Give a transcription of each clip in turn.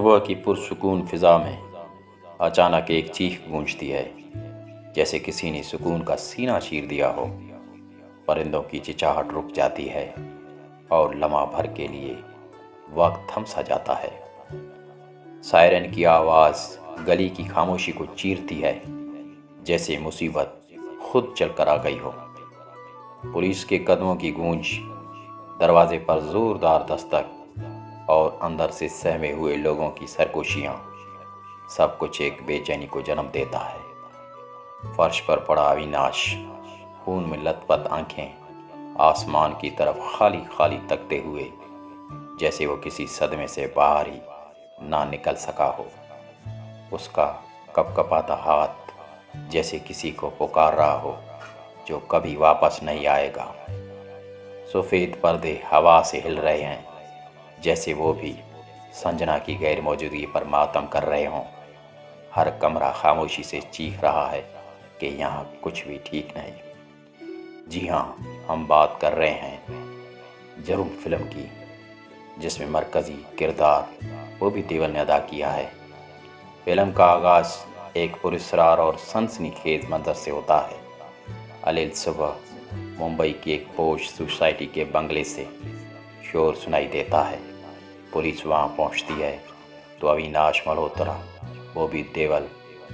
صبح کی پرسکون فضا میں اچانک ایک چیخ گونجتی ہے، جیسے کسی نے سکون کا سینہ چیر دیا ہو۔ پرندوں کی چہچہاہٹ رک جاتی ہے اور لمحہ بھر کے لیے وقت تھم سا جاتا ہے۔ سائرن کی آواز گلی کی خاموشی کو چیرتی ہے، جیسے مصیبت خود چل کر آ گئی ہو۔ پولیس کے قدموں کی گونج، دروازے پر زوردار دستک اور اندر سے سہمے ہوئے لوگوں کی سرگوشیاں، سب کچھ ایک بے چینی کو جنم دیتا ہے۔ فرش پر پڑا اویناش، خون میں لت پت آنکھیں آسمان کی طرف خالی خالی تکتے ہوئے، جیسے وہ کسی صدمے سے باہر ہی نہ نکل سکا ہو۔ اس کا کپ کپاتا ہاتھ جیسے کسی کو پکار رہا ہو جو کبھی واپس نہیں آئے گا۔ سفید پردے ہوا سے ہل رہے ہیں، جیسے وہ بھی سنجنا کی غیر موجودگی پر ماتم کر رہے ہوں۔ ہر کمرہ خاموشی سے چیخ رہا ہے کہ یہاں کچھ بھی ٹھیک نہیں۔ جی ہاں، ہم بات کر رہے ہیں جرم فلم کی، جس میں مرکزی کردار بوبی دیول نے ادا کیا ہے۔ فلم کا آغاز ایک پراسرار اور سنسنی خیز منظر سے ہوتا ہے۔ علیل صبح ممبئی کی ایک پوش سوسائٹی کے بنگلے سے شور سنائی دیتا ہے۔ پولیس وہاں پہنچتی ہے تو اویناش ملہوترا، بوبی دیول،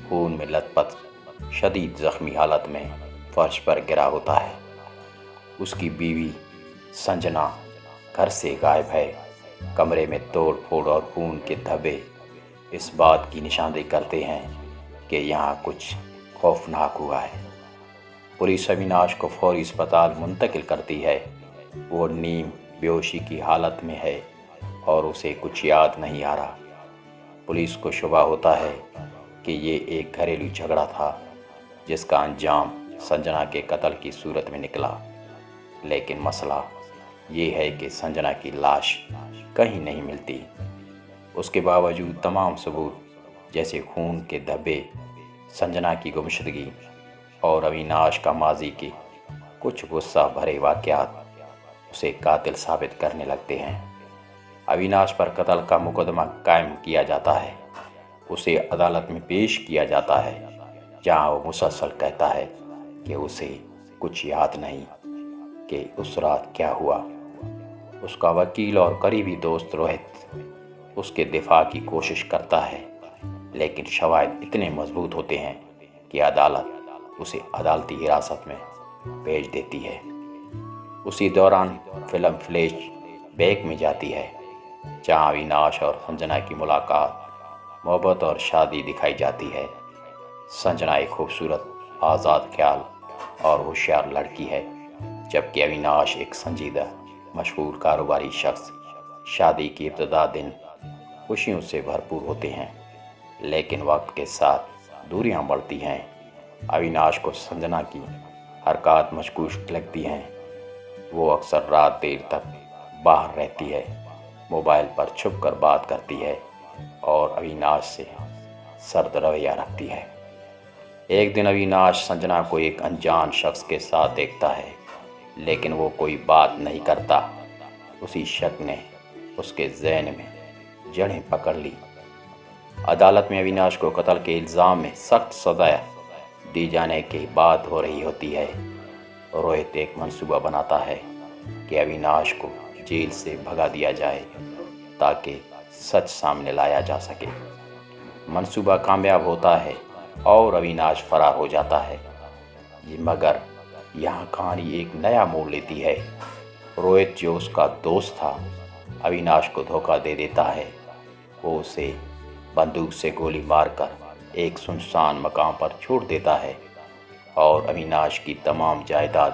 خون میں لت پت، شدید زخمی حالت میں فرش پر گرا ہوتا ہے۔ اس کی بیوی سنجنا گھر سے غائب ہے۔ کمرے میں توڑ پھوڑ اور خون کے دھبے اس بات کی نشاندہی کرتے ہیں کہ یہاں کچھ خوفناک ہوا ہے۔ پولیس اویناش کو فوری اسپتال منتقل کرتی ہے۔ وہ نیم بے ہوشی کی حالت میں ہے اور اسے کچھ یاد نہیں آ رہا۔ پولیس کو شبہ ہوتا ہے کہ یہ ایک گھریلو جھگڑا تھا، جس کا انجام سنجنا کے قتل کی صورت میں نکلا۔ لیکن مسئلہ یہ ہے کہ سنجنا کی لاش کہیں نہیں ملتی۔ اس کے باوجود تمام ثبوت جیسے خون کے دھبے، سنجنا کی گمشدگی اور اویناش کا ماضی کے کچھ غصہ بھرے واقعات اسے قاتل ثابت کرنے لگتے ہیں۔ اویناش پر قتل کا مقدمہ قائم کیا جاتا ہے۔ اسے عدالت میں پیش کیا جاتا ہے، جہاں وہ مسلسل کہتا ہے کہ اسے کچھ یاد نہیں کہ اس رات کیا ہوا۔ اس کا وکیل اور قریبی دوست روہت اس کے دفاع کی کوشش کرتا ہے، لیکن شواہد اتنے مضبوط ہوتے ہیں کہ عدالت اسے عدالتی حراست میں بھیج دیتی ہے۔ اسی دوران فلم فلیش بیک میں جاتی ہے، جہاں اویناش اور سنجنا کی ملاقات، محبت اور شادی دکھائی جاتی ہے۔ سنجنا ایک خوبصورت، آزاد خیال اور ہوشیار لڑکی ہے، جبکہ اویناش ایک سنجیدہ، مشہور کاروباری شخص۔ شادی کی ابتدا دن خوشیوں سے بھرپور ہوتے ہیں، لیکن وقت کے ساتھ دوریاں بڑھتی ہیں۔ اویناش کو سنجنا کی حرکات مشکوک لگتی ہیں۔ وہ اکثر رات دیر تک باہر رہتی ہے، موبائل پر چھپ کر بات کرتی ہے اور اویناش سے سرد رویہ رکھتی ہے۔ ایک دن اویناش سنجنا کو ایک انجان شخص کے ساتھ دیکھتا ہے، لیکن وہ کوئی بات نہیں کرتا۔ اسی شک نے اس کے ذہن میں جڑیں پکڑ لی۔ عدالت میں اویناش کو قتل کے الزام میں سخت سزا دی جانے کی بات ہو رہی ہوتی ہے۔ روہت ایک منصوبہ بناتا ہے کہ اویناش کو جیل سے بھگا دیا جائے تاکہ سچ سامنے لایا جا سکے۔ منصوبہ کامیاب ہوتا ہے اور اویناش فرار ہو جاتا ہے، مگر یہاں کہانی ایک نیا موڑ لیتی ہے۔ روہت، جو اس کا دوست تھا، اویناش کو دھوکہ دے دیتا ہے۔ وہ اسے بندوق سے گولی مار کر ایک سنسان مقام پر چھوڑ دیتا ہے اور اویناش کی تمام جائیداد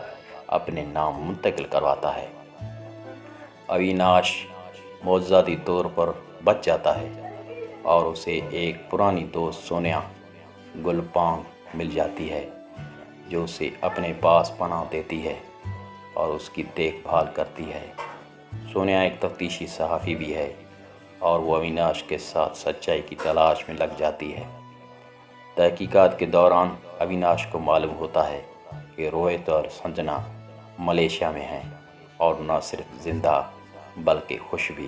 اپنے نام منتقل کرواتا ہے۔ اویناش معجزاتی طور پر بچ جاتا ہے اور اسے ایک پرانی دوست سونیا گلپانگ مل جاتی ہے، جو اسے اپنے پاس پناہ دیتی ہے اور اس کی دیکھ بھال کرتی ہے۔ سونیا ایک تفتیشی صحافی بھی ہے اور وہ اویناش کے ساتھ سچائی کی تلاش میں لگ جاتی ہے۔ تحقیقات کے دوران اویناش کو معلوم ہوتا ہے کہ روہت اور سنجنا ملیشیا میں ہیں اور نہ صرف زندہ بلکہ خوش بھی۔